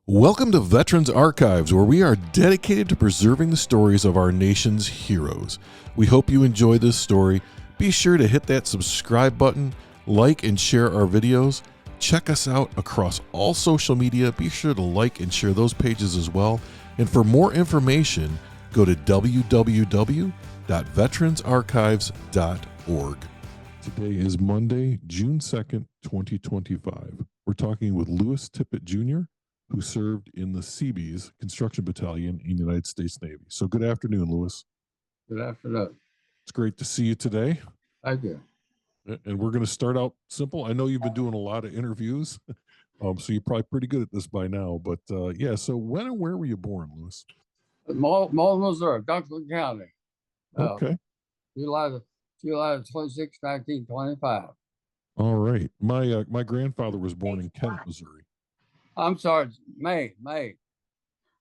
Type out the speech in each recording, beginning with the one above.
Welcome to Veterans Archives, where we are dedicated to preserving the stories of our nation's heroes. We hope you enjoy this story. Be sure to hit that subscribe button, like and share our videos. Check us out across all social media. Be sure to like and share those pages as well. And for more information, go to www.veteransarchives.org. Today is Monday, June 2nd, 2025. We're talking with Louis Tippit Jr., who served in the Seabees Construction Battalion in the United States Navy. So good afternoon, Louis. Good afternoon. It's great to see you today. Thank you. And we're going to start out simple. I know you've been doing a lot of interviews, so you're probably pretty good at this by now. But yeah, so when and where were you born, Louis? Malden, Missouri, Dunklin County. Okay. July 26, 1925. All right. My grandfather was born in Kent, Missouri. I'm sorry, May.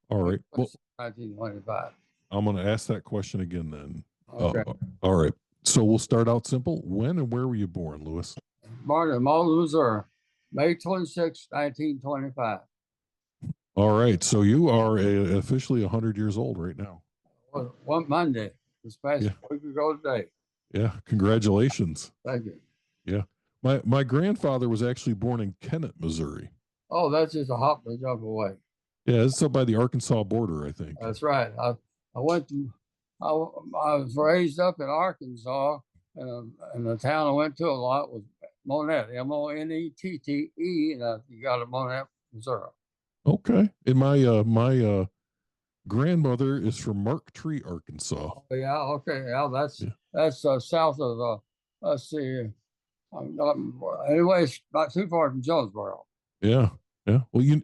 All right. Well, 1925. I'm going to ask that question again then. Okay. All right. So we'll start out simple. When and where were you born, Louis? Born in Malden, Missouri, May 26, 1925. All right. So you are officially 100 years old right now. One Monday, this past week ago today. Yeah. Congratulations. Thank you. Yeah. My grandfather was actually born in Kennett, Missouri. Oh, that's just a hop and a jump away. Yeah, it's up by the Arkansas border, I think. That's right. I was raised up in Arkansas, and the town I went to a lot was Monette, Monette, and you got a Monette, Missouri. Okay. And my grandmother is from Mark Tree, Arkansas. Oh, yeah. Okay. Yeah, that's south of let's see. Anyway, it's not too far from Jonesboro. Yeah. Yeah. Well, you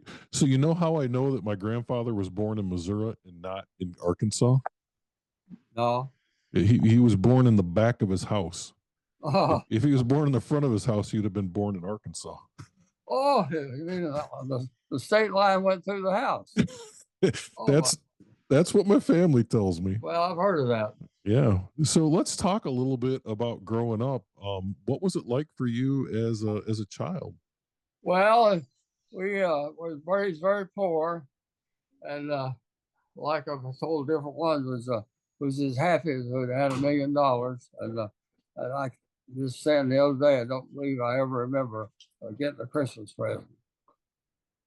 know how I know that my grandfather was born in Missouri and not in Arkansas? No. He was born in the back of his house. Oh. If he was born in the front of his house, he would have been born in Arkansas. Oh, you mean the state line went through the house? That's what my family tells me. Well, I've heard of that. Yeah. So let's talk a little bit about growing up. What was it like for you as a child? Well, we were raised very poor, and like I've told different ones, was as happy as if it had $1 million. And I just saying the other day, I don't believe I ever remember getting a Christmas present.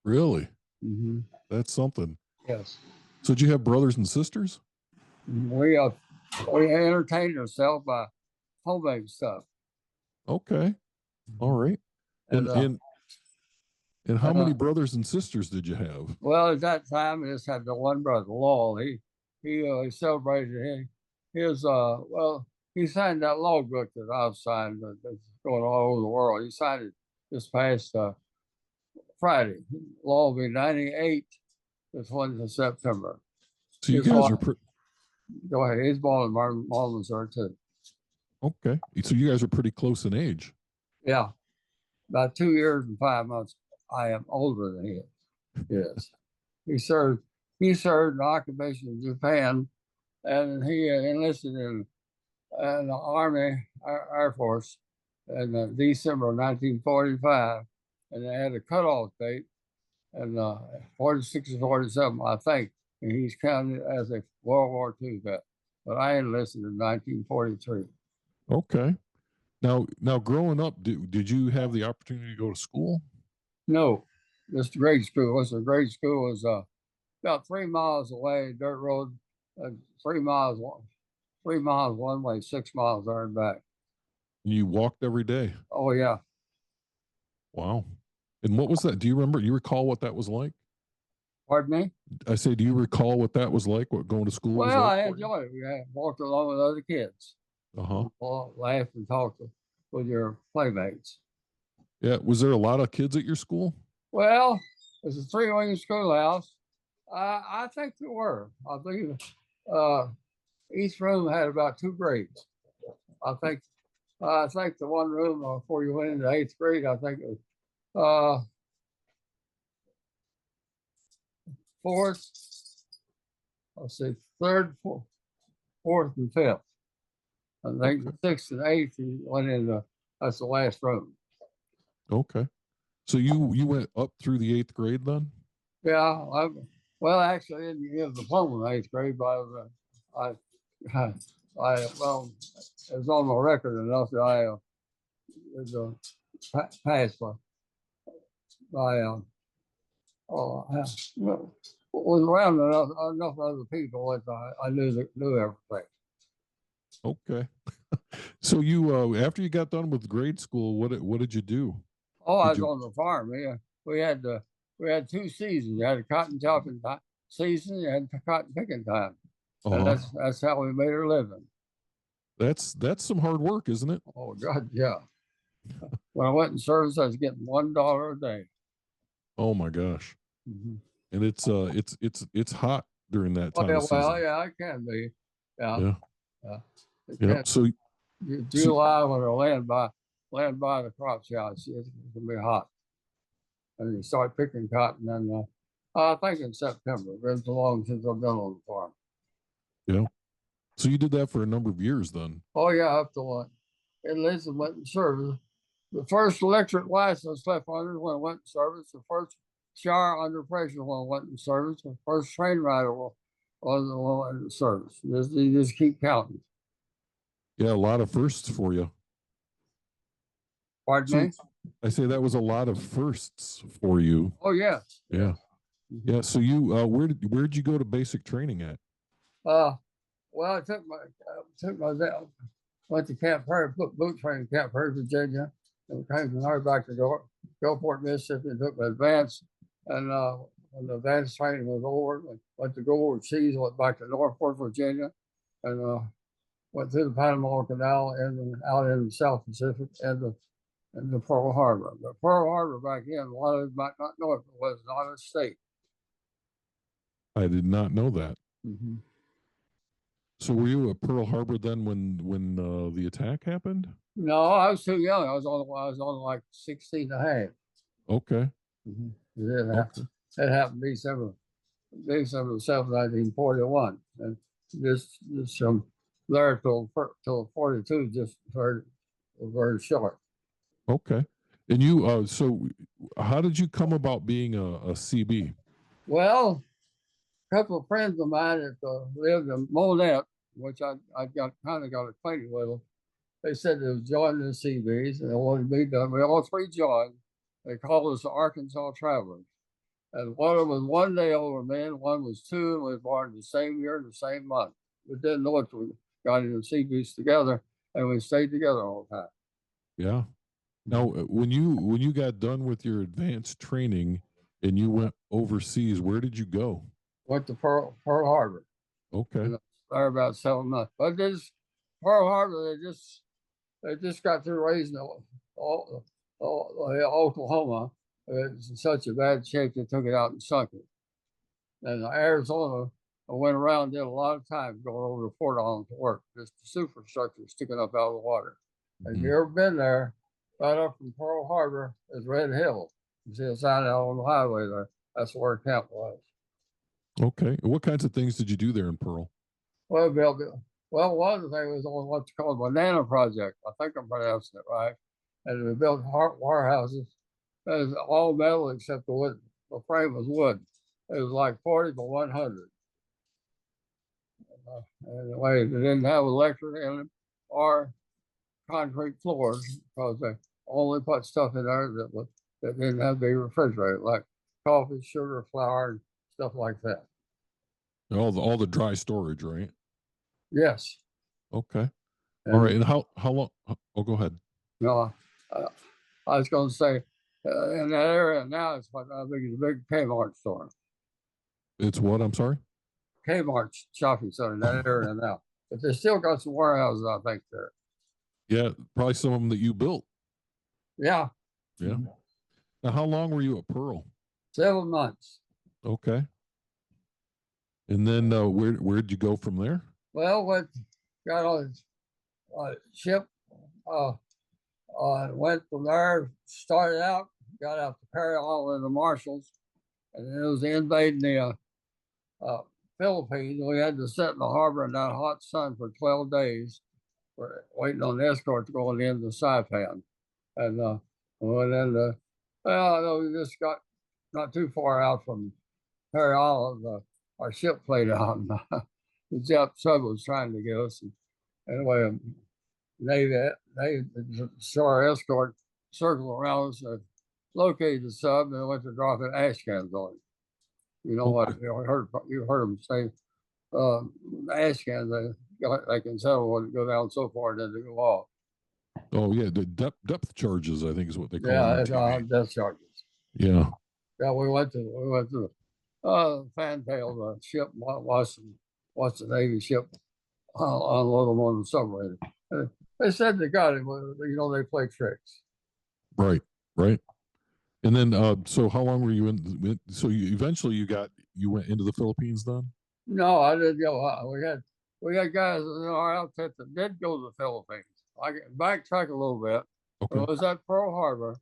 Really? Mm-hmm. That's something. Yes. So did you have brothers and sisters? We entertained ourselves by homemade stuff. Okay. All right. And how many brothers and sisters did you have? Well, at that time, I just had the one brother, Lowell. He celebrated he signed that logbook that I've signed that's going all over the world. He signed it this past Friday. Lowell will be 98 this 1st of September. So you guys are go ahead. He's born in Malden, Missouri, too. Okay. So you guys are pretty close in age. Yeah. About 2 years and 5 months. I am older than he is. Yes. He served in occupation in Japan, and he enlisted in the Army Air Force in December of 1945, and they had a cutoff date in 46 or 47, I think, and he's counted as a World War II vet. But I enlisted in 1943. Okay. Now, growing up, did you have the opportunity to go to school? No, just grade school. The grade school was about 3 miles away, dirt road, 3 miles one way, 6 miles there and back. You walked every day? Oh, yeah. Wow. And what was that? Do you remember? You recall what that was like? Pardon me? I say, do you recall what that was like? What going to school was like? Well, I enjoyed it. We walked along with other kids. Laugh and talk with your playmates. Yeah. Was there a lot of kids at your school? Well, it's a 3-wing schoolhouse. I think there were. I believe each room had about 2 grades. I think the one room before you went into 8th grade, I think it was 4th. Let's see, 3rd, 4th, and 5th. I think the 6th and 8th you went into. That's the last room. Okay. So you went up through the 8th grade then? Yeah, well, actually, in the diploma in 8th grade, but I, well, it was on my record enough that I was passed by oh, well, was around enough other people that I knew everything. Okay. So you after you got done with grade school, what did you do? Oh, I Did was you on the farm. Yeah, we had 2 seasons. You had a cotton chopping season. You had cotton picking time, and uh that's how we made our living. that's some hard work, isn't it? Oh God, yeah. When I went in service, I was getting $1 a day. Oh my gosh. Mm-hmm. And it's hot during that Oh time yeah, of well, season. yeah, I can be. Yeah, Yeah. yeah. It Yeah. can. So July when I land by the crop shots, it's gonna be hot, and you start picking cotton. And I think in September. It's been so long since I've been on the farm. yeah. So you did that for a number of years then. Oh yeah, up to one. And Listen went in service. The first electric license I slept under when I went in service. The first shower under pressure when I went in service. The first train rider was the one went in service. You just keep counting. Yeah, a lot of firsts for you. Pardon So me? I say that was a lot of firsts for you. Oh yeah. Yeah. Yeah. Yeah. So you where'd you go to basic training at? Uh, well, I took my went to Camp Prairie, put boot training in Camp Prairie, Virginia, and came from there back to Gulfport, Mississippi, and took my advance. And when the advanced training was over, I went to go overseas, went back to Norfolk, Virginia, and went through the Panama Canal and out in the South Pacific and the Pearl Harbor. But Pearl Harbor back then, a lot of us might not know it, was not a state. I did not know that. Mm-hmm. So were you at Pearl Harbor then when the attack happened? No, I was too young. I was on like 16 and a half. Okay. Mm-hmm. It Okay. It happened December 7th, 1941. And this from there till 42 just very short. Okay. And you so how did you come about being a CB? Well, a couple of friends of mine that lived in Monette, which I got kind of got acquainted with them. They said they was joining the Seabees and they wanted me to. We all three joined. They called us the Arkansas Travelers. And one of them was 1 day older than me, and one was two, and we were born the same year, the same month. We didn't know it. We got into the Seabees together, and we stayed together all the time. Yeah. Now when you got done with your advanced training and you went overseas, where did you go? Went to Pearl Harbor, Okay. and there about 7 months. But this Pearl Harbor, they just got through raising Oklahoma. It's in such a bad shape they took it out and sunk it. And Arizona, I went around, did a lot of time going over to Fort Allen to work. Just the superstructure sticking up out of the water. Have Mhm. you ever been there? Right up from Pearl Harbor is Red Hill. You see a sign out on the highway there. That's where camp was. Okay. What kinds of things did you do there in Pearl? Well, well, one of the things was on what's called Banana Project. I think I'm pronouncing it right. And we built warehouses. It was all metal except the wood. The frame was wood. It was like 40 by 100. Anyway, they didn't have electric in it or concrete floors because they only put stuff in there that didn't have to be refrigerated, like coffee, sugar, flour, and stuff like that. All the dry storage, right? Yes, Okay. All right. and And how long? Oh, go ahead. you know, uh, I was going to say in that area now it's what I think is a big Kmart store, It's what? I'm sorry. Kmart shopping center in that area now. But they still got some warehouses, I think there. Yeah, probably some of them that you built. Yeah, Yeah. Now, how long were you at Pearl? 7 months. Okay. And then where'd you go from there? Well, got on a ship. Uh, Went from there, started out, got out to Perry Island in the Marshalls, and then it was invading the Philippines. We had to sit in the harbor in that hot sun for 12 days, waiting on the escort to go on into Saipan. And we went into, well, I know we just got not too far out from carry all of our ship plate out. The Jap sub was trying to get us. And anyway, the shore escort circled around us, located the sub, and went to drop in ash cans on it. You know what? You heard them say, ash cans, they can settle when it go down so far, then they go off. Oh yeah, the depth charges, I think, is what they call Yeah, them on TV. depth charges. Yeah. Yeah, we went to fantail ship, watched the Navy ship unload them on the submarine. They said they got him. You know, they play tricks. Right. And then, so how long were you in? So eventually you went into the Philippines then? No, I didn't go. We had guys in our outfit that did go to the Philippines. I can backtrack a little bit. Okay. It was at Pearl Harbor.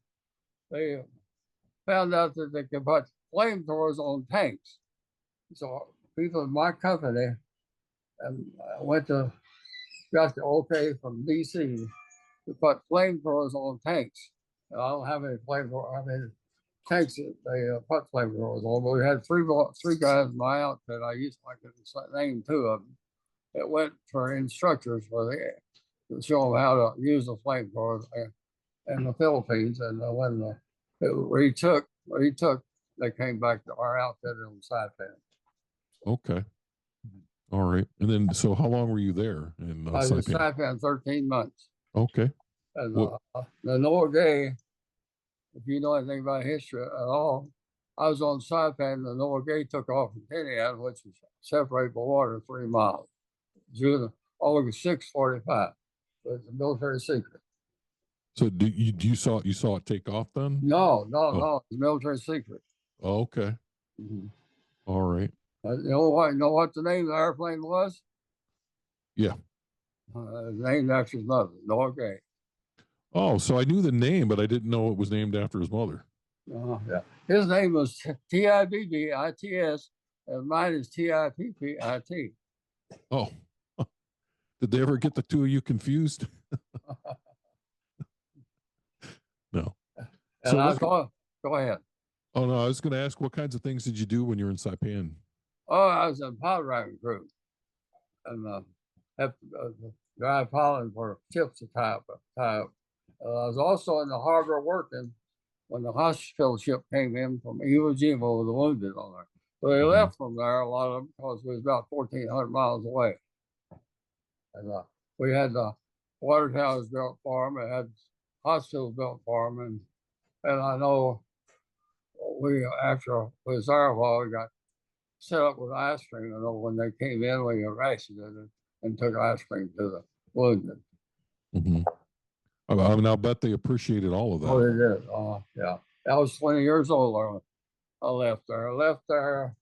They found out that they could put flamethrowers on tanks. So people in my company got the okay from DC to put flamethrowers on tanks. And I don't have any flamethrower. I mean, tanks that they put flamethrowers on. But we had three guys in my outfit. I could name two of them that went for instructors to show them how to use the flamethrowers in the Philippines. And when he took, they came back to our outfit in Saipan. Okay. All right. And then, so how long were you there in I was in Saipan? Saipan 13 months. Okay. And the Enola Gay, if you know anything about history at all, I was on Saipan, and the Enola Gay took off from Pennies, which is separated by water 3 miles. June, August 6:45. It's a military secret. So you saw it take off then? No. It's a military secret. Oh, okay. Mm-hmm. All right. You know what the name of the airplane was? Yeah. Named after his mother, Enola Gay. Oh, so I knew the name, but I didn't know it was named after his mother. Yeah. His name was Tibbits, and mine is Tippit. Oh, did they ever get the two of you confused? No. And go ahead. Oh no, I was going to ask, what kinds of things did you do when you were in Saipan? Oh, I was in pilot writing crew, and have to drive pollen for ships to tie up. I was also in the harbor working when the hospital ship came in from Iwo Jima with the wounded on there. So they left from there, a lot of them, because it was about 1,400 miles away. And we had the water towers built for them, and had hospitals built for them, and I know after we was there a while, we got set up with ice cream. I know when they came in, we rationed it and took ice cream to the wounded. Mm-hmm. I mean, I'll bet they appreciated all of that. Oh, they did. Yeah. I was 20 years old when I left there. I left there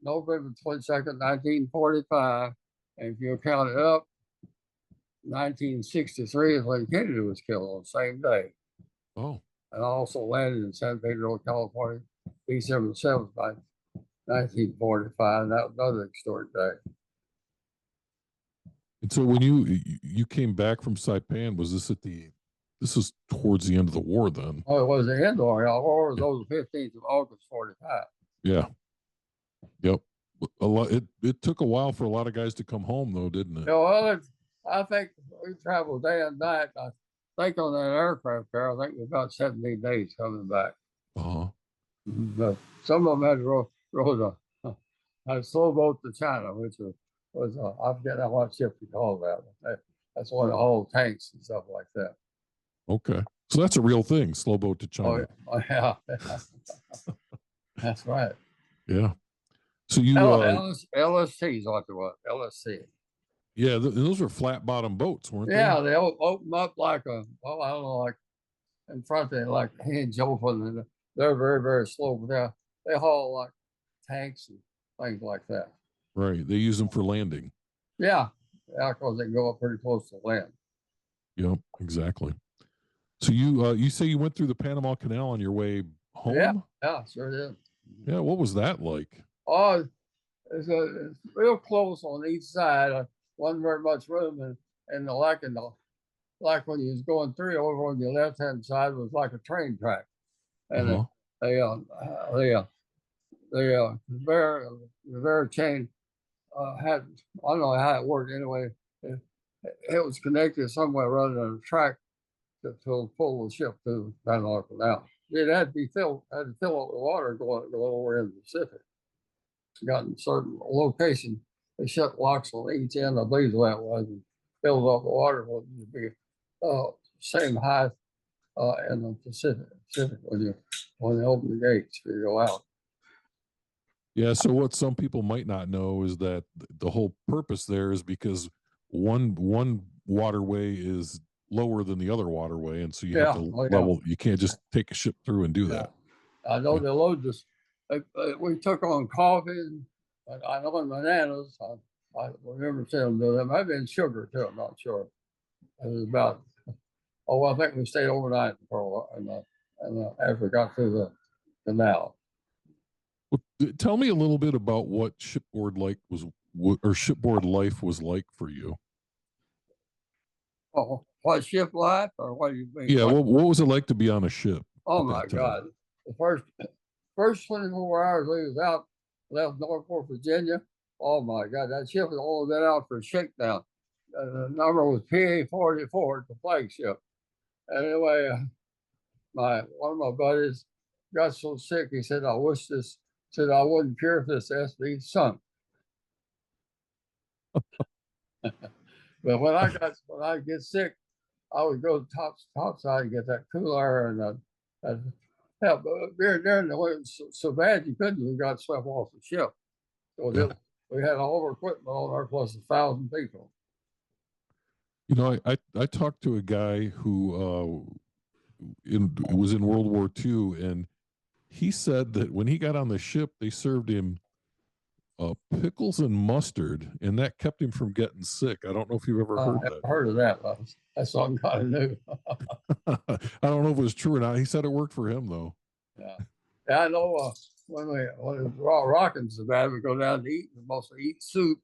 November 22nd, 1945. And if you count it up, 1963 is when Kennedy was killed on the same day. Oh. And I also landed in San Pedro, California, December 7th, 1945. And that was another historic day. And so when you came back from Saipan, this is towards the end of the war then? Oh, it was the end of the war. The war was over the 15th of August, 45. Yeah. Yep. It took a while for a lot of guys to come home though, didn't it? Well, I think we traveled day and night. I think on that aircraft carrier, I think it was about 17 days coming back. Uh-huh. But some of them had to rode a slow boat to China, which was I forget what ship you call that. That's one of the whole tanks and stuff like that. Okay. So that's a real thing, slow boat to China. Oh, yeah. That's right. Yeah. So you LST is what it was. LST. Yeah, those were flat bottom boats, weren't they? Yeah, they open up like I don't know, like in front of like a hinge open, and they're very, very slow. But they haul like tanks and things like that. Right. They use them for landing. Yeah, because they can go up pretty close to land. Yep, exactly. So you say you went through the Panama Canal on your way home? Yeah, sure did. Yeah, what was that like? Oh, it's real close on each side. Wasn't very much room, and like when you was going through, over on the left hand side was like a train track, and conveyor chain had, I don't know how it worked anyway. It, it was connected somewhere rather than a track to pull the ship through Panama Canal. It had to be filled, had to fill up with water going over in the Pacific. It's gotten a certain location. They shut locks on each end, I believe that was, and filled up the water would be same height in the Pacific when they open the gates to go out. Yeah. So what some people might not know is that the whole purpose there is because one waterway is lower than the other waterway, and so you have to level. You can't just take a ship through and do that. I know they load this. We took on coffee, and I know bananas. I remember seeing them do that. Might have been sugar too. I'm not sure. It was about. Oh, I think we stayed overnight and after we got through the canal. Well, tell me a little bit about what shipboard life was like for you. Oh, what ship life, or what do you mean? Yeah, what was it like to be on a ship? Oh my God! The first 24 hours we was out, left Norfolk, Virginia. Oh my God, that ship had only been out for a shakedown. The number was PA-44, the flagship. Anyway, one of my buddies got so sick, he said, I wouldn't care if this SB sunk. But when I get sick, I would go topside and get that cool air and help. During the winter, so bad you couldn't even got swept off the ship. So we had all our equipment on there plus 1,000 people. You know, I talked to a guy who was in World War II, and he said that when he got on the ship, they served him pickles and mustard, and that kept him from getting sick. I don't know if you've ever heard that. Heard of that. That's something kind of new. I don't know if it was true or not. He said it worked for him, though. Yeah, I know. When it was rocking so bad, we go down to eat. We mostly eat soup.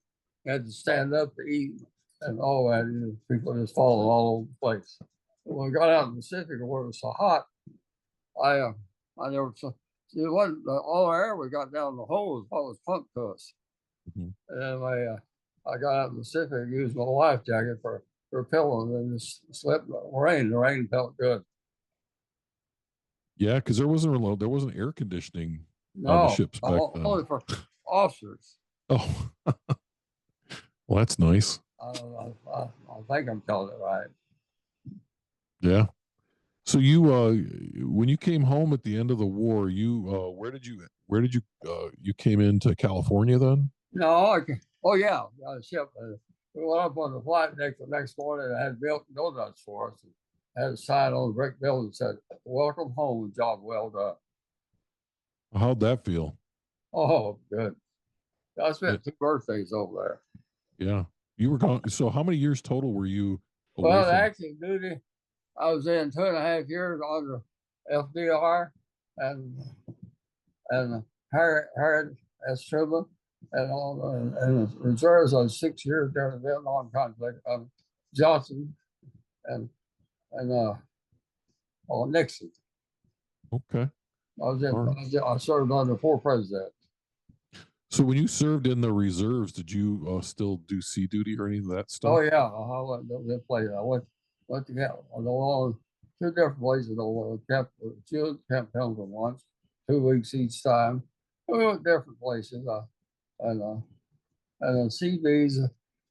We had to stand up to eat, and all that. People just falling all over the place. When we got out in the Pacific, where it was so hot, I never. It wasn't all the air we got down the hole is what was pumped to us. Mm-hmm. Anyway, I got out in the Pacific and used my life jacket for a pillow, and then just slept in the rain. The rain felt good. Yeah, because there wasn't air conditioning on the ships back then. Only for officers. Oh, well, that's nice. I think I'm telling it right. Yeah. So you, when you came home at the end of the war, where did you came into California then? No, the ship. We went up on the flight deck the next morning and had built donuts for us. Had a sign on the brick building that said, "Welcome home, job well done." How'd that feel? Oh, good. I spent 2 birthdays over there. Yeah. You were gone. So how many years total were you away from? Active duty, I was in 2.5 years under FDR and Harry S. Truman, and reserves on 6 years during the Vietnam conflict. Johnson and Nixon. Okay. I served under 4 presidents. So when you served in the reserves, did you still do sea duty or any of that stuff? Oh yeah, I went to that place. I went to get on 2 different places. Camp Pendleton once, 2 weeks each time. We went to different places. And the Seabees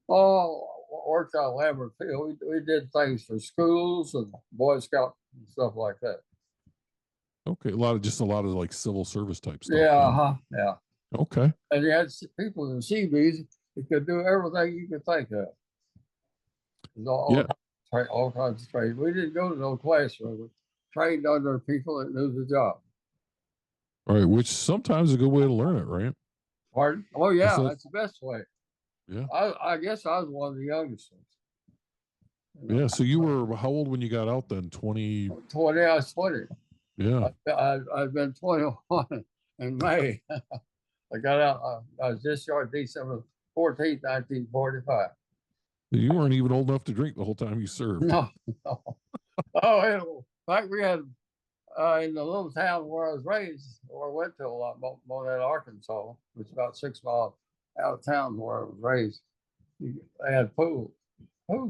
all worked out Lambert Field. We did things for schools and Boy Scouts and stuff like that. Okay, a lot of like civil service type stuff. Yeah, yeah. Okay. And you had people in the Seabees that could do everything you could think of. All kinds of trade. We didn't go to no classroom. We trained under people that knew the job. All right, which sometimes is a good way to learn it, right? Pardon? Oh yeah, that's the best way. Yeah. I guess I was one of the youngest ones. Yeah. So you were how old when you got out then? 20? 20. I was 20. Yeah. I've been 21 in May. I got out. I was discharged December 14th, 1945. You weren't even old enough to drink the whole time you served. No. Oh, in fact, we had in the little town where I was raised, or went to a lot, Monette, Arkansas, which is about 6 miles out of town where I was raised. They had pool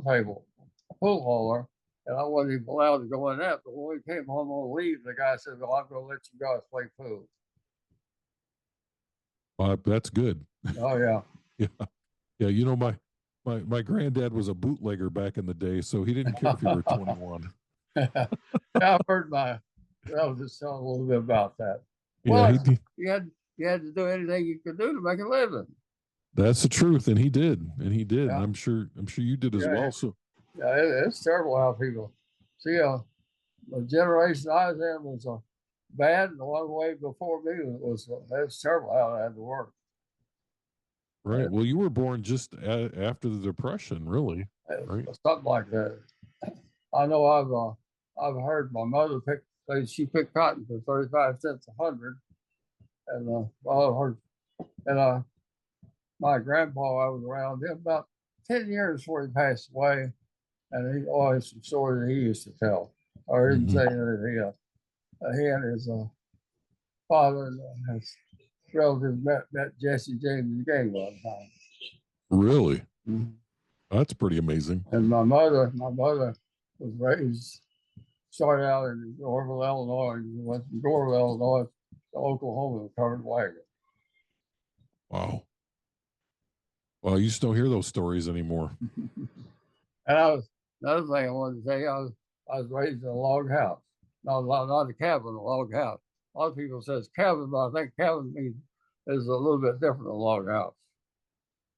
table, a pool hauler, and I wasn't even allowed to go in that. But when we came home on leave, the guy said, "Well, I'm going to let you guys play pool." That's good. Oh yeah, Yeah. Yeah. You know, my granddad was a bootlegger back in the day, so he didn't care if you were 21. yeah. I've heard I was just telling a little bit about that. Yeah, Well, you had to do anything you could do to make a living. that's the truth, and he did, and Yeah, I'm sure you did as yeah, well. So yeah. It's terrible how people see. The generation I was in was bad, and the one way before me was it's terrible how it had to work. right. Well, you were born just after the Depression, really, right? Something like that. I know I've heard my mother say she picked cotton for 35 cents a hundred, and I heard and my grandpa, I was around him about 10 years before he passed away, and he always some stories that he used to tell. I heard him Hmm. say that he and his father and his relatives met Jesse James Gay one time. Really, Mhm. that's pretty amazing. And my mother was raised, started out in Orville, Illinois, and went from Orville, Illinois to Oklahoma in a covered wagon. Wow. Well, you just don't hear those stories anymore. And another thing I wanted to say, I was raised in a log house. No, not a cabin, a log house. A lot of people says cabin, but I think cabin means is a little bit different than a log house.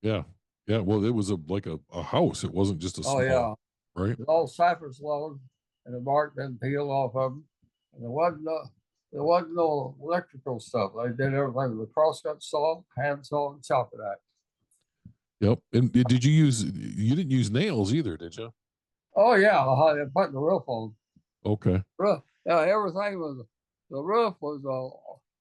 Yeah. Yeah. Well, it was like a house. It wasn't just a Oh small, yeah, right? it's all cypress logs, and the bark been peeled off of them. And there wasn't no electrical stuff. They did everything with a crosscut saw, hand saw, and chopping axe. Yep. And you didn't use nails either, did you? Oh yeah, they put the roof on. Okay. Roof, yeah, everything was the roof was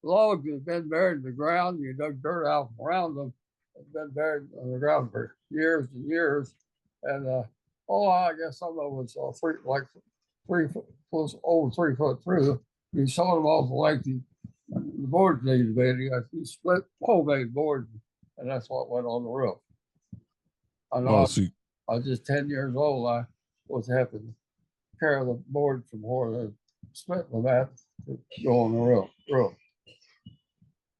logs that had been buried in the ground. You dug dirt out from around them. It's been buried in the ground for years and years. And I guess some of it was like 3 foot, was over 3 foot through. You saw them off the length. The boards needed to be. You split homemade boards, and that's what went on the roof. I know Oh, so I was just 10 years old. I was having to carry the board from where they split them at to go on the roof.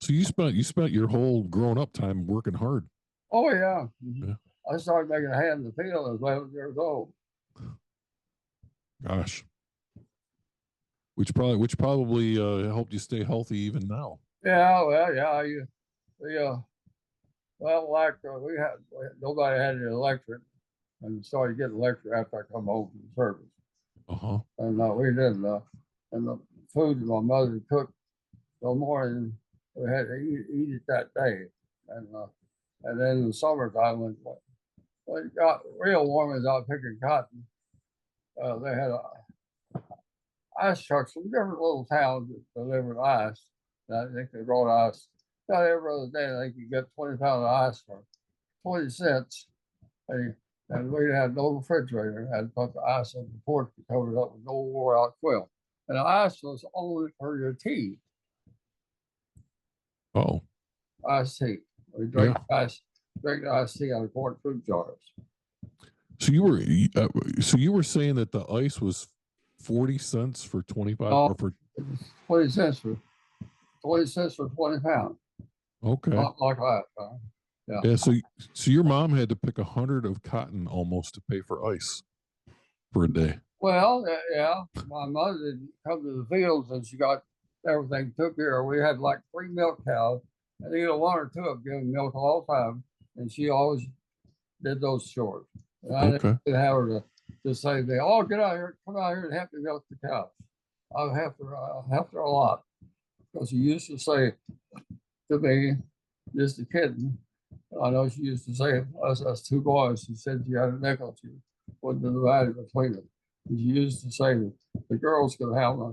you spent your whole grown up time working hard. Oh yeah. Yeah. I started making a hand in the field at 11 years old. Gosh. Which probably helped you stay healthy even now. Yeah, well, yeah, yeah. Well, like nobody had any electric, and started getting electric after I come home from the service. Uh-huh. And we didn't. And the food my mother cooked the morning, we had to eat it that day. And then in the summertime, when it got real warm, as I was picking cotton, they had ice trucks from different little towns that delivered ice. And I think they brought ice. Not every other day, they could get 20 pounds of ice for 20 cents. And we had no refrigerator. I had to put the ice on the porch to cover it up with no wore out quilt. And the ice was only for your tea, Oh, iced tea. We yeah. drink iced tea out of quart fruit jars. So you were saying that the ice was 40 cents for 25 No, or for 20 cents for 20 pounds. okay. Not like that. Yeah. Yeah, so your mom had to pick 100 of cotton almost to pay for ice for a day. Well, yeah. My mother didn't come to the fields and she got everything took care of. We had like 3 milk cows, and either one or two of them giving milk all the time. And she always did those chores. And I Okay. didn't have her to say, "Oh, get out here, come out here and help me milk the cows." I'll help her a lot. Because she used to say to me, just a kid, I know she used to say, us two boys, she said she had a nickel, she wouldn't divide it between them. And she used to say that the girls could have my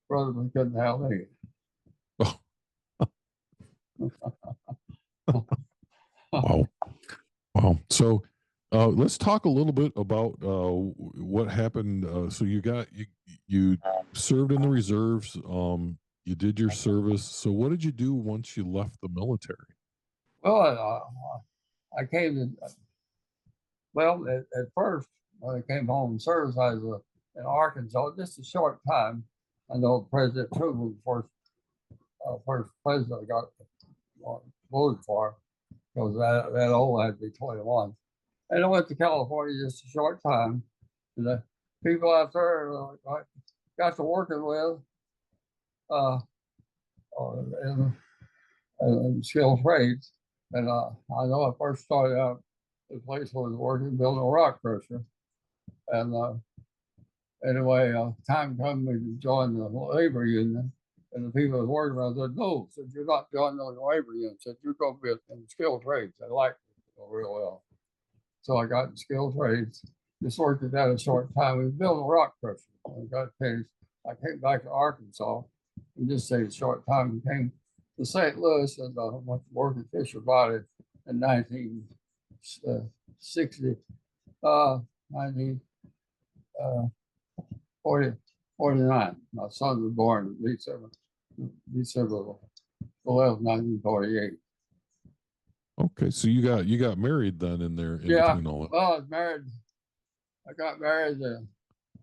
brother, but couldn't have me. Oh, wow. Wow. So let's talk a little bit about what happened. So you served in the reserves. You did your service. So what did you do once you left the military? Well, I came to, well, at first, when I came home and served, I was in Arkansas just a short time. I know President Truman was the first president I got voted for, because that old had to be 21. And I went to California just a short time. And the people out there I got to working with uh, in skilled trades. And I know I first started out the place was working building a rock crusher. And anyway, time come to join the labor union. And the people that worked around said, no, said, you're not joining the labor union. Said, you're going to be in skilled trades. I liked it real well. So I got in skilled trades. Just worked at that a short time. We built a rock crusher. I got finished. I came back to Arkansas and just stayed a short time. Came to St. Louis and went to work at Fisher Body in 1960, 1949. My son was born December 11, 1948. Okay, so you got married then in there in between all that. Well, I was married. I got married.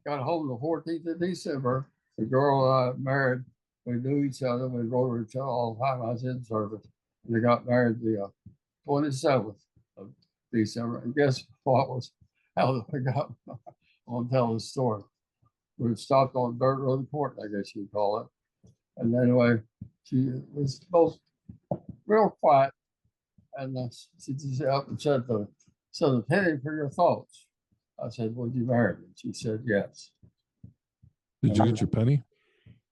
Got home the 14th of December. The girl I married, we knew each other. We wrote to each other all the time. I was in service. And they got married the 27th of December. And guess what was how they got on tell the story. We stopped on Dirt Road Court, I guess you'd call it. And anyway, she was both real quiet. And she just up and said, the penny for your thoughts. I said, would you marry me? She said, yes. Did you get your penny?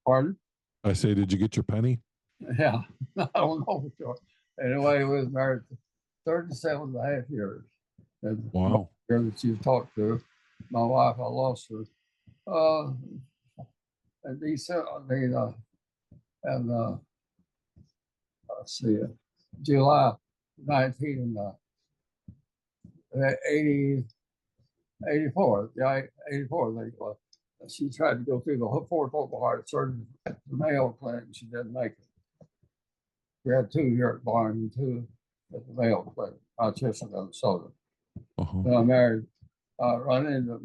Pardon? I say, did you get your penny? Yeah, I don't know for sure. Anyway, we was married 37 and a half years. And wow. The girl that you've talked to, my wife, I lost her. And December, let's see, July 1984. Yeah, 84. She tried to go through the Fort Oakland Heart Surgery, the Mayo Clinic, and she didn't make it. We had 2 here at Barnes and 2 at the Mayo Clinic, Rochester, Minnesota. Then I married, run into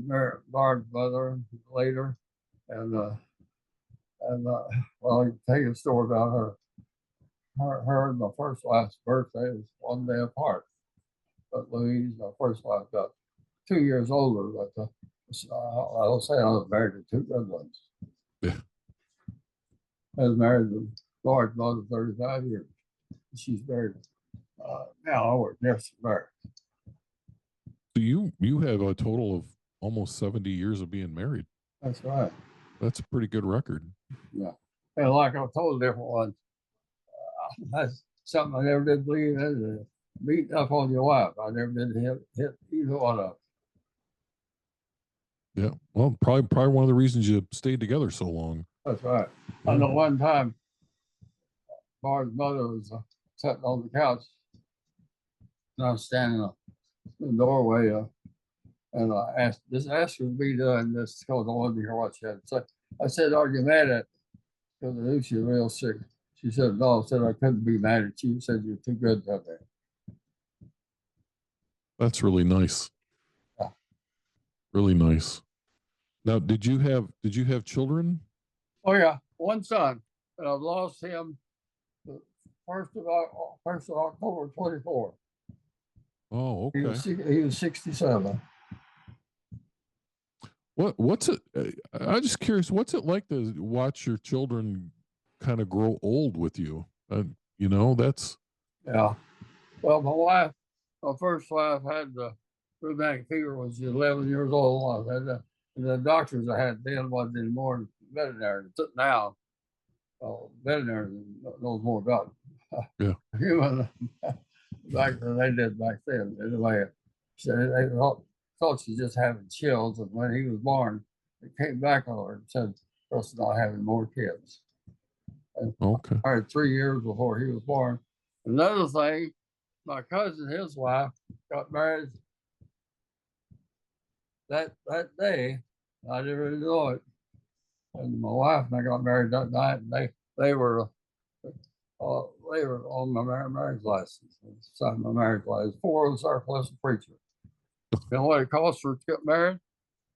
Barb's mother later, and well, I can tell you a story about her. Her and my first wife's birthday was one day apart. But Louise, my first wife, got 2 years older, but I'll say I was married to 2 good ones. Yeah. I was married to Barb's mother 35 years. She's married now. We're just married. So you have a total of almost 70 years of being married. That's right. That's a pretty good record. Yeah. And like I told different ones, that's something I never did believe in, beating up on your wife. I never did hit either one of them. Yeah. Well, probably one of the reasons you stayed together so long. That's right. Yeah. I know one time, Barb's mother was sitting on the couch, and I was standing in the doorway, and I asked her to be doing this because I wanted to hear what she had to say. I said, "Are you mad at?" Because I knew she was real sick. She said, "No." I said, "I couldn't be mad at you." Said, "You're too good to have that." That's really nice. Yeah. Really nice. Now, did you have children? Oh yeah, one son, and I've lost him the first of October 24. Oh, okay. He was 67. What's it? I'm just curious. What's it like to watch your children kind of grow old with you? That's Yeah. Well, my first wife had the rheumatic fever when she was 11 years old. And the doctors I had then wasn't anymore veterinary. Now, veterinary knows more about human back than they did back then. Anyway, they thought she was just having chills, and when he was born, it came back on her and said, "Us not having more kids." And okay. I had 3 years before he was born. Another thing, my cousin, his wife, got married that day. I didn't really know it. and my wife and I got married that night, and they were on my marriage license. Signed my marriage license. 4 of us are plus a preacher. You know what it costs to get married?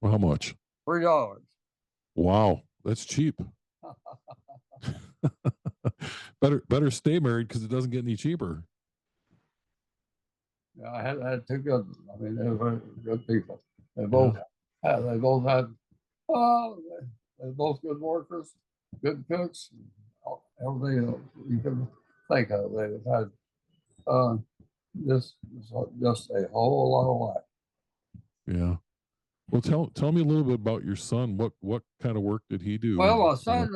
Well, how much? $3. Wow, that's cheap. better stay married because it doesn't get any cheaper. Yeah, I had 2 good ones. I mean, they were good people. They both had, they both had, they're both good workers, good cooks, everything you can think of. They've had just a whole lot of life. Yeah. Well, tell me a little bit about your son. What kind of work did he do? Well, my son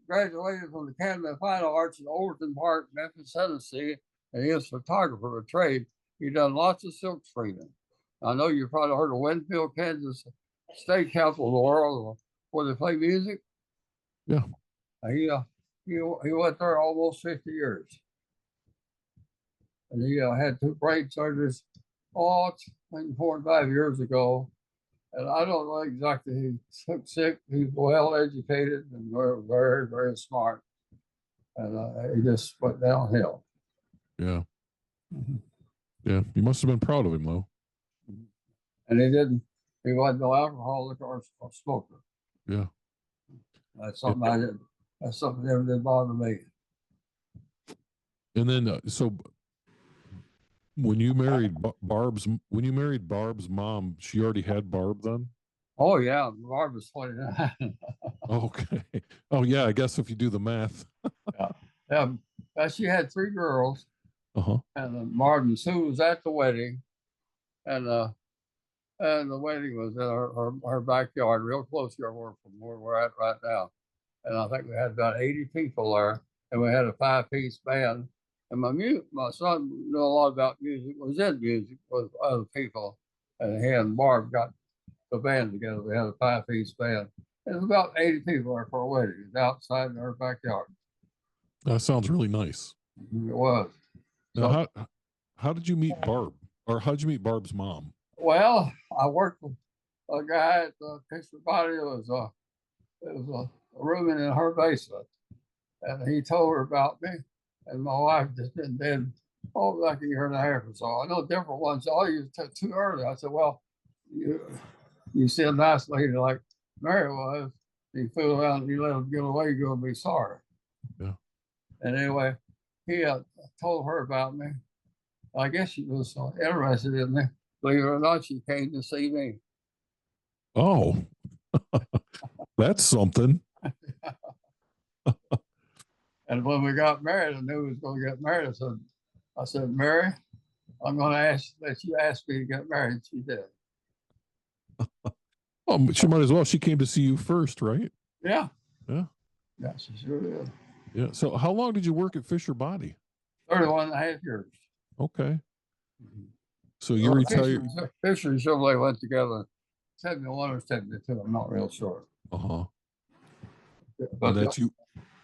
graduated from the Academy of Fine Arts in Overton Park, Memphis, Tennessee, and he is a photographer of trade. He done lots of silk screening. I know you've probably heard of Winfield, Kansas, state capital of the world, where they play music. Yeah. He went there almost 50 years. And he had 2 brain surgeries, 4 and 5 years ago. And I don't know exactly. He took sick. He's well educated and very, very smart. And he just went downhill. Yeah. Yeah. You must have been proud of him, though. And he wasn't no alcoholic or smoker. Yeah. That's something that's something that didn't bother me. And then, so when you married Barb's mom, she already had Barb then? Oh yeah, Barb was 29. Okay. Oh yeah, I guess if you do the math. Yeah. She had 3 girls. And Martin Sue was at the wedding, and the wedding was in her backyard, real close to from where we're at right now. And I think we had about 80 people there, and we had a 5-piece band. And my son knew a lot about music, was in music with other people, and he and Barb got the band together. We had a 5-piece band. It was about 80 people there for a wedding. It was outside in our backyard. That sounds really nice. It was. Now, how did you meet Barb, or how did you meet Barb's mom? Well, I worked with a guy at the picture body. It was a room in her basement, and he told her about me. And my wife just been dead, like a year and a half or so. I know different ones. Oh, you took too early. I said, well, you see a nice lady like Mary was. You fool around and you let them get away, you're going to be sorry. Yeah. And anyway, he told her about me. I guess she was interested in me. Believe it or not, she came to see me. Oh, that's something. And when we got married, I knew we was going to get married. I said, Mary, I'm going to let you ask me to get married. She did. Oh, she might as well. She came to see you first, right? Yeah. Yeah. Yeah, she sure did. Yeah. So how long did you work at Fisher Body? 31 and a half years. Okay. So you retired. Fisher and Chevrolet went together 71 or 72. I'm not real sure. But that's you.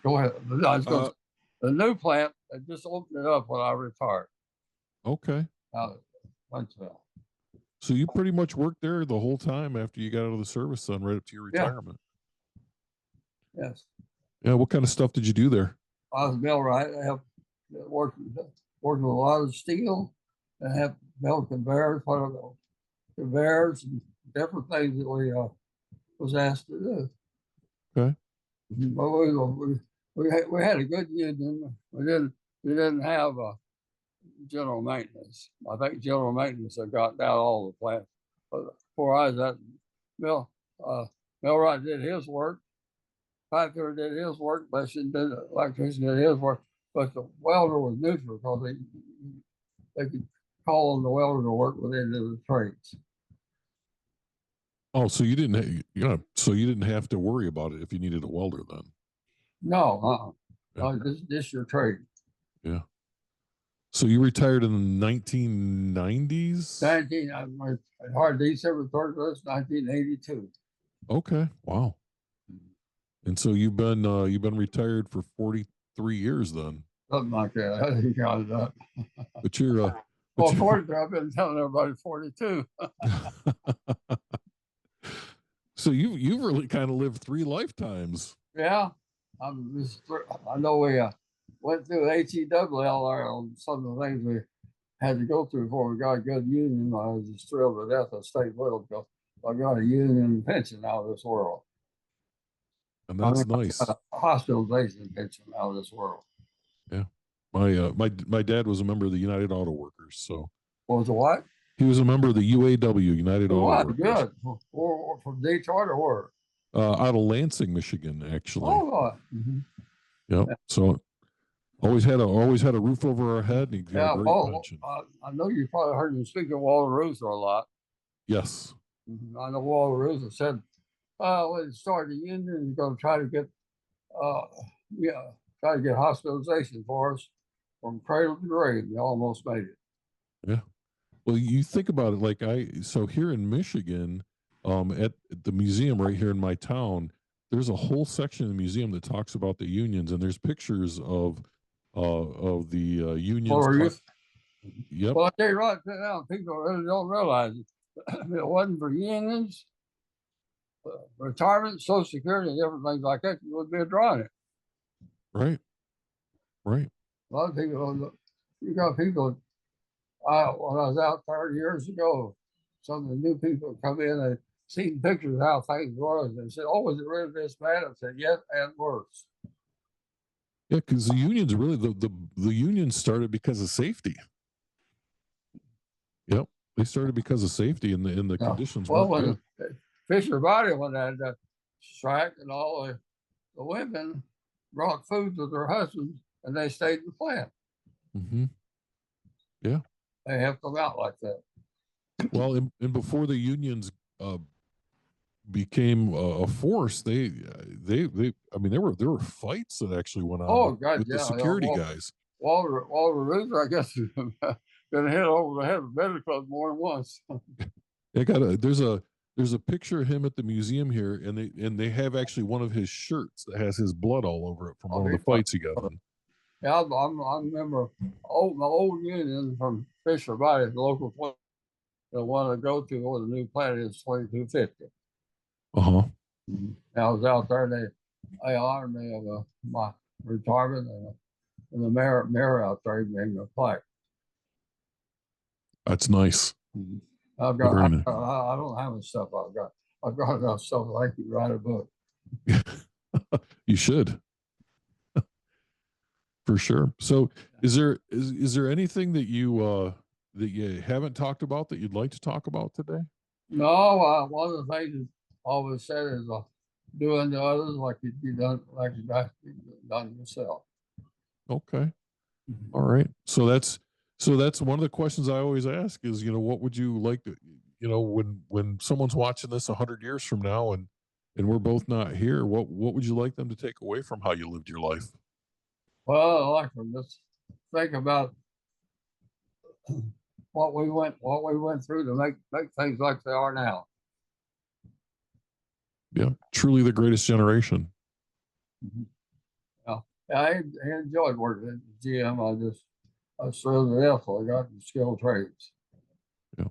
Go ahead. The new plant, they just opened it up when I retired. Okay. Huntsville. So you pretty much worked there the whole time after you got out of the service, then, right up to your retirement. Yeah. Yes. Yeah. What kind of stuff did you do there? I was millwright. I have worked with a lot of steel. I have built conveyors, conveyors, and different things that we was asked to do. Okay. But we had a good union. We didn't have general maintenance. I think general maintenance had gotten out all the plants. But before I was at millwright did his work. Pipe fitter did his work. Electrician did his work. But the welder was neutral because they could call on the welder to work within the trades. Oh, so you didn't have to worry about it if you needed a welder then. No, this your trade. Yeah. So you retired in the 1990s? Hard December 3rd, 1982. Okay. Wow. And so you've been retired for 43 years then. Something like that. You got it up. But you're 43. I've been telling everybody 42. So you've really kind of lived 3 lifetimes. Yeah, I know we went through HEWL on some of the things we had to go through before we got a good union. I was just thrilled to death at state little because I got a union pension out of this world. And I mean, that's I nice. got a hospitalization pension out of this world. Yeah. My dad was a member of the United Auto Workers, so What was the what? he was a member of the UAW, United It Auto was Workers, good. From Detroit or where? out of Lansing, Michigan, actually. Oh, Lord. Mm-hmm. Yep. Yeah. So always had a roof over our head, and he got a Yeah. great Oh, pension. I know you probably heard me speak of Walter Reuther a lot. Yes. I know Walter Reuther said, when you start the union, you're going to try to get, uh, yeah, try to get hospitalization for us from cradle to grave. You almost made it. Yeah. Well, you think about it, so here in Michigan, at the museum right here in my town, there's a whole section of the museum that talks about the unions, and there's pictures of the unions. For youth. Yep. Well, I tell you right now, people really don't realize it. If it wasn't for unions, retirement, Social Security, and different things like that, you would be drawing it. Right. Right. A lot of people don't know. You got people, when I was out 30 years ago, some of the new people come in and seen pictures of how things were, and they said, "Oh, was it really this bad?" I said, "Yes, and worse." Yeah, because the unions really the unions started because of safety. Yep, they started because of safety, and the Yeah. conditions Well, weren't when good. Fisher Body, when they had that strike, and all the women brought food to their husbands, and they stayed in the plant. Mm-hmm. Yeah. They helped them out like that. Well, and before the unions uh, became a force, I mean, there were fights that actually went on Oh with God, with the yeah. security guys. Walter Reuther, I guess, been hit over the head with a billy club more than once. They got there's a picture of him at the museum here, and they have actually one of his shirts that has his blood all over it from Oh, one of the fights he got in. yeah, I remember my old union from Fisher Body, the local plant, the one I go to where the new plant is 2250. Uh-huh. I was out there, they honored me of my retirement, and the mayor out there gave me a plaque. That's nice. I've got, Very nice. I don't have much stuff I've got. I've got enough stuff that I could write a book. You should. For sure. So is there anything that you haven't talked about that you'd like to talk about today? No, one of the things I always said is do unto others like you'd be done, like you'd have to be done yourself. Okay. All right. So that's one of the questions I always ask is, what would you like to, when someone's watching this 100 years from now and we're both not here, what would you like them to take away from how you lived your life? Well, I like to just think about what we went through to make things like they are now. Yeah. Truly the greatest generation. Yeah, I enjoyed working at the GM. I was thrilled to death. I got the skilled trades. Yeah.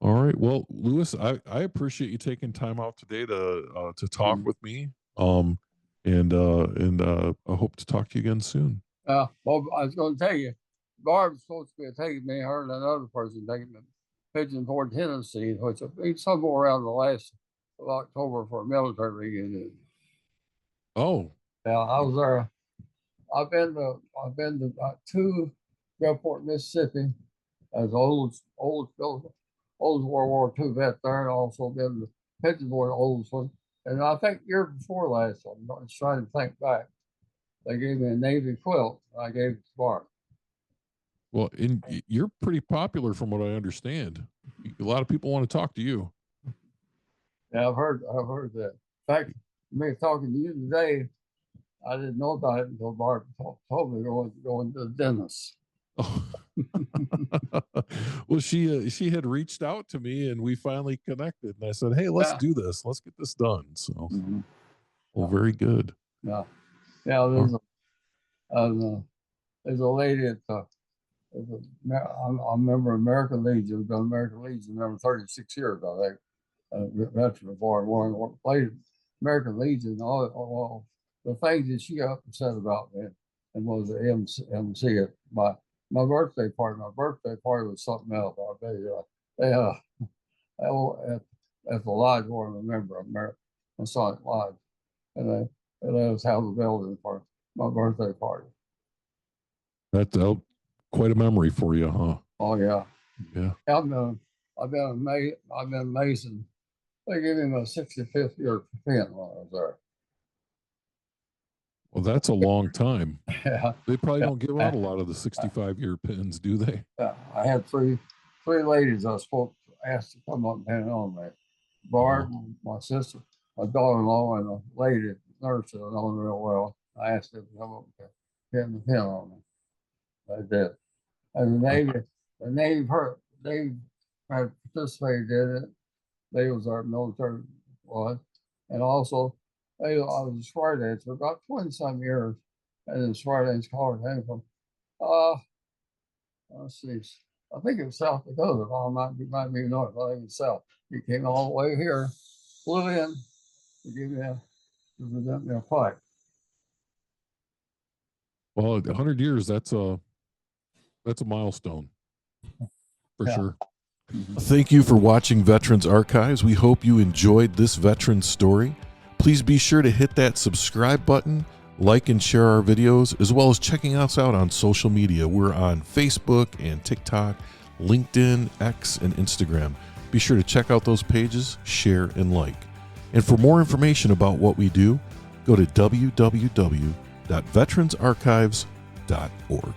All right. Well, Louis, I appreciate you taking time out today to talk with me. And I hope to talk to you again soon. Well, I was going to tell you, Barb's supposed to be taking me, her and another person taking me to Pigeon Forge, Tennessee, which will be somewhere around the last of October for a military reunion. Oh, Yeah, I was there. I've been to two Gulfport, Mississippi, as old World War II vet there, and also been to Pigeon Forge, oldest one. And I think year before last, I'm just trying to think back. They gave me a Navy quilt. I gave it to Barb. well, you're pretty popular from what I understand. A lot of people want to talk to you. Yeah, I've heard that. In fact, me talking to you today, I didn't know about it until Barb told me going to the dentist. Oh. Well, she had reached out to me and we finally connected. And I said, "Hey, let's do this. Let's get this done." So, well, very good. Yeah, yeah. There's a lady at I'm a member of American Legion. I've done American Legion for 36 years, I think. veteran of World War One, played American Legion, all the things that she got upset about me and was the MC at my birthday party. My birthday party was something else. I'll tell you, at the lodge, where I remember, Masonic Lodge, and they let us have a building for my birthday party. That's quite a memory for you, huh? Oh yeah, Yeah. I've been a Mason. They gave him a 65th year pin when I was there. Well, that's a long time. Yeah, They probably don't give out a lot of the 65-year pins, do they? I had three ladies I was asked to come up and pin on me. Barb, my sister, my daughter-in-law, and a lady nurse that I know real well. I asked them to come up and pin the pin on me. They did. And the Navy had participated in it. They was our military was, and also I was a SWAT aide for about 20-some years, and then SWAT aides called him from let's see, I think it was South Dakota. Might be north. I think it was south. He came all the way here, flew in to present me a plaque. Well, 100 years, that's a milestone for sure. Thank you for watching Veterans Archives. We hope you enjoyed this veteran story. Please be sure to hit that subscribe button, like and share our videos, as well as checking us out on social media. We're on Facebook and TikTok, LinkedIn, X, and Instagram. Be sure to check out those pages, share, and like. And for more information about what we do, go to www.veteransarchives.org.